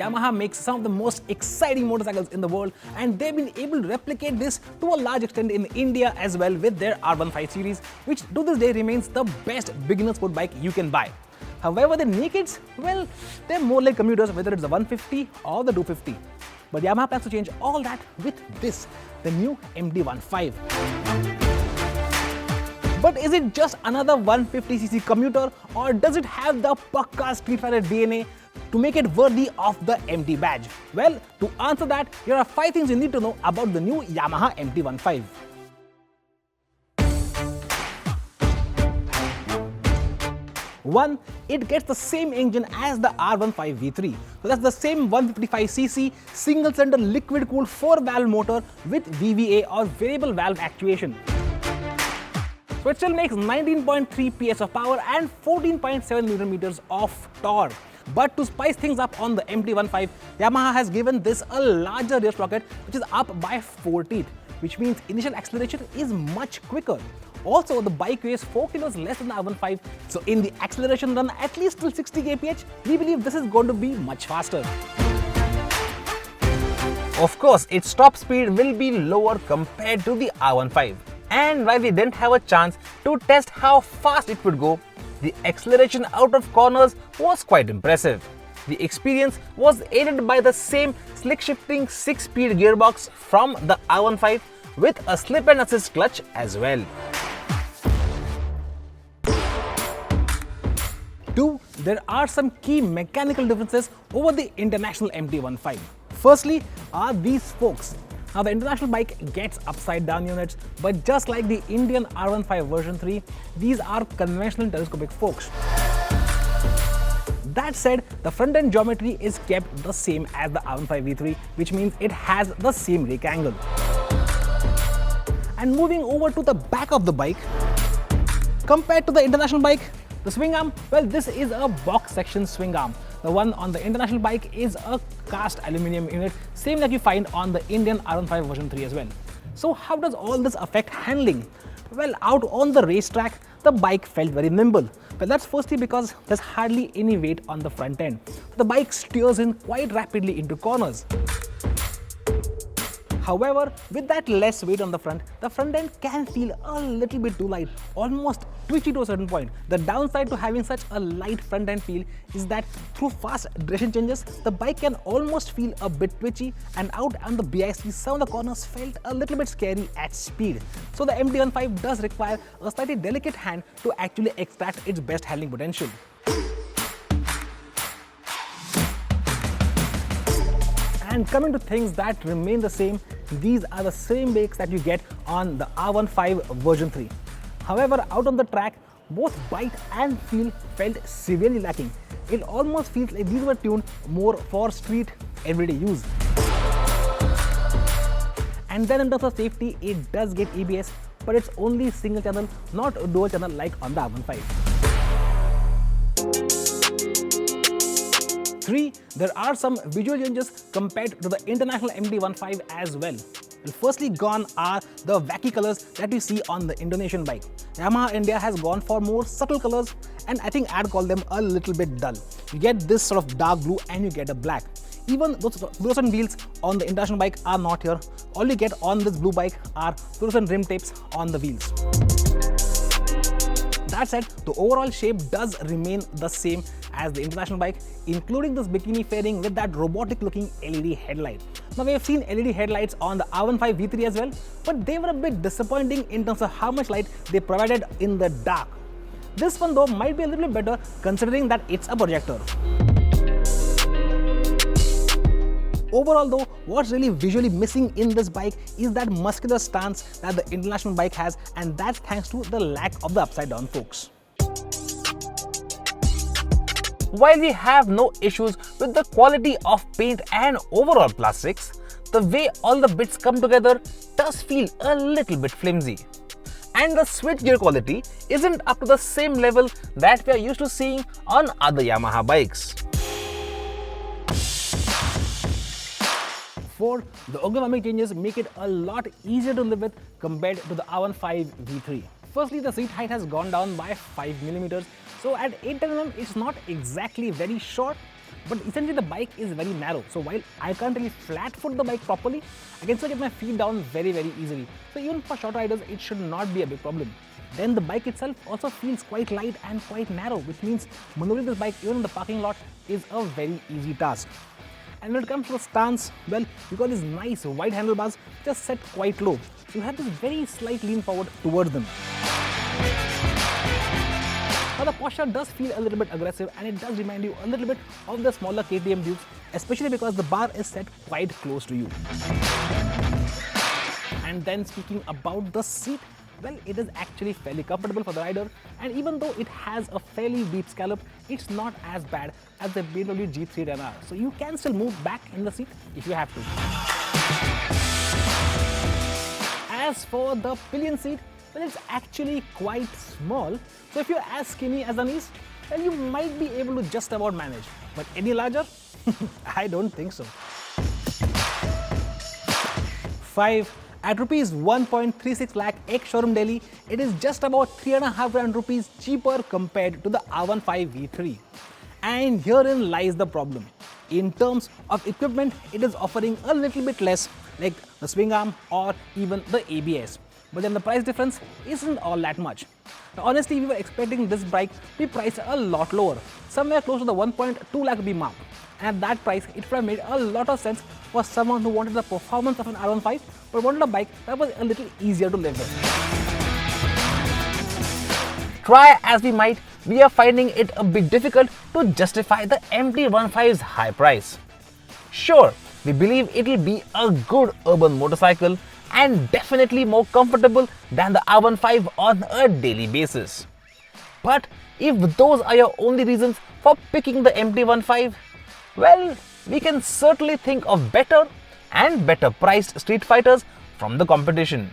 Yamaha makes some of the most exciting motorcycles in the world, and they've been able to replicate this to a large extent in India as well with their R15 series, which to this day remains the best beginner sport bike you can buy. However, the nakeds, well, they're more like commuters, whether it's the 150 or the 250. But Yamaha plans to change all that with this, the new MT-15. But is it just another 150cc commuter, or does it have the Pakka Streetfighter DNA to make it worthy of the MT badge? Well, to answer that, here are 5 things you need to know about the new Yamaha MT-15. 1. It gets the same engine as the R15 V3. So that's the same 155cc single-cylinder liquid-cooled 4-valve motor with VVA or variable valve actuation. So it still makes 19.3 PS of power and 14.7 Nm of torque. But to spice things up on the MT-15, Yamaha has given this a larger rear sprocket, which is up by 4 teeth, which means initial acceleration is much quicker. Also, the bike weighs 4 kilos less than the R15, so in the acceleration run at least till 60 kph, we believe this is going to be much faster. Of course, its top speed will be lower compared to the R15. And while we didn't have a chance to test how fast it would go, the acceleration out of corners was quite impressive. The experience was aided by the same slick-shifting 6-speed gearbox from the R15 with a slip and assist clutch as well. 2. There are some key mechanical differences over the international MT-15. Firstly are these spokes. Now the international bike gets upside down units, but just like the Indian R15 version 3, these are conventional telescopic spokes. That said, the front end geometry is kept the same as the R15 V3, which means it has the same rake angle. And moving over to the back of the bike, compared to the international bike, the swing arm, well, this is a box section swing arm. The one on the international bike is a cast aluminium unit, same like you find on the Indian R15 version 3 as well. So how does all this affect handling? Well, out on the racetrack, the bike felt very nimble. Well, that's firstly because there's hardly any weight on the front end. The bike steers in quite rapidly into corners. However, with that less weight on the front end can feel a little bit too light, almost twitchy to a certain point. The downside to having such a light front end feel is that through fast direction changes, the bike can almost feel a bit twitchy, and out on the BIC, some of the corners felt a little bit scary at speed. So the MT-15 does require a slightly delicate hand to actually extract its best handling potential. And coming to things that remain the same, these are the same brakes that you get on the R15 version 3. However, out on the track, both bite and feel felt severely lacking. It almost feels like these were tuned more for street everyday use. And then in terms of safety, it does get ABS, but it's only single channel, not dual channel like on the R15. 3. There are some visual changes compared to the international MT-15 as well. Firstly gone are the wacky colors that we see on the Indonesian bike. Yamaha India has gone for more subtle colors, and I think I'd call them a little bit dull. You get this sort of dark blue and you get a black. Even those fluorescent wheels on the international bike are not here. All you get on this blue bike are fluorescent rim tapes on the wheels. That said, the overall shape does remain the same as the international bike, including this bikini fairing with that robotic looking LED headlight. Now we have seen LED headlights on the R15 V3 as well, but they were a bit disappointing in terms of how much light they provided in the dark. This one though might be a little bit better considering that it's a projector. Overall though, what's really visually missing in this bike is that muscular stance that the international bike has, and that's thanks to the lack of the upside down forks. While we have no issues with the quality of paint and overall plastics, the way all the bits come together does feel a little bit flimsy. And the switchgear quality isn't up to the same level that we are used to seeing on other Yamaha bikes. 4. The ergonomic changes make it a lot easier to live with compared to the R15 V3. Firstly, the seat height has gone down by 5 mm, so at 8 mm it's not exactly very short, but essentially the bike is very narrow. So while I can't really flat foot the bike properly, I can still get my feet down very easily. So even for short riders, it should not be a big problem. Then the bike itself also feels quite light and quite narrow, which means maneuvering this bike even in the parking lot is a very easy task. And when it comes to the stance, well, you got these nice wide handlebars just set quite low. So you have this very slight lean forward towards them. Now the posture does feel a little bit aggressive, and it does remind you a little bit of the smaller KTM Dukes, especially because the bar is set quite close to you. And then speaking about the seat, well, it is actually fairly comfortable for the rider, and even though it has a fairly deep scallop, it's not as bad as the BMW G3 10R. So you can still move back in the seat if you have to. As for the pillion seat, well, it's actually quite small. So if you're as skinny as Anis, well, you might be able to just about manage. But any larger? I don't think so. 5. At rupees 1.36 lakh ex-showroom Delhi, it is just about 3.5 grand rupees cheaper compared to the R15 V3. And herein lies the problem. In terms of equipment, it is offering a little bit less, like the swing arm or even the ABS. But then the price difference isn't all that much. Now, honestly, we were expecting this bike to be priced a lot lower, somewhere close to the 1.2 lakh rupee mark. And at that price, it would have made a lot of sense for someone who wanted the performance of an R15 but wanted a bike that was a little easier to live with. Try as we might, we are finding it a bit difficult to justify the MT-15's high price. Sure, we believe it will be a good urban motorcycle and definitely more comfortable than the R15 on a daily basis. But if those are your only reasons for picking the MT-15, well, we can certainly think of better and better priced Streetfighters from the competition.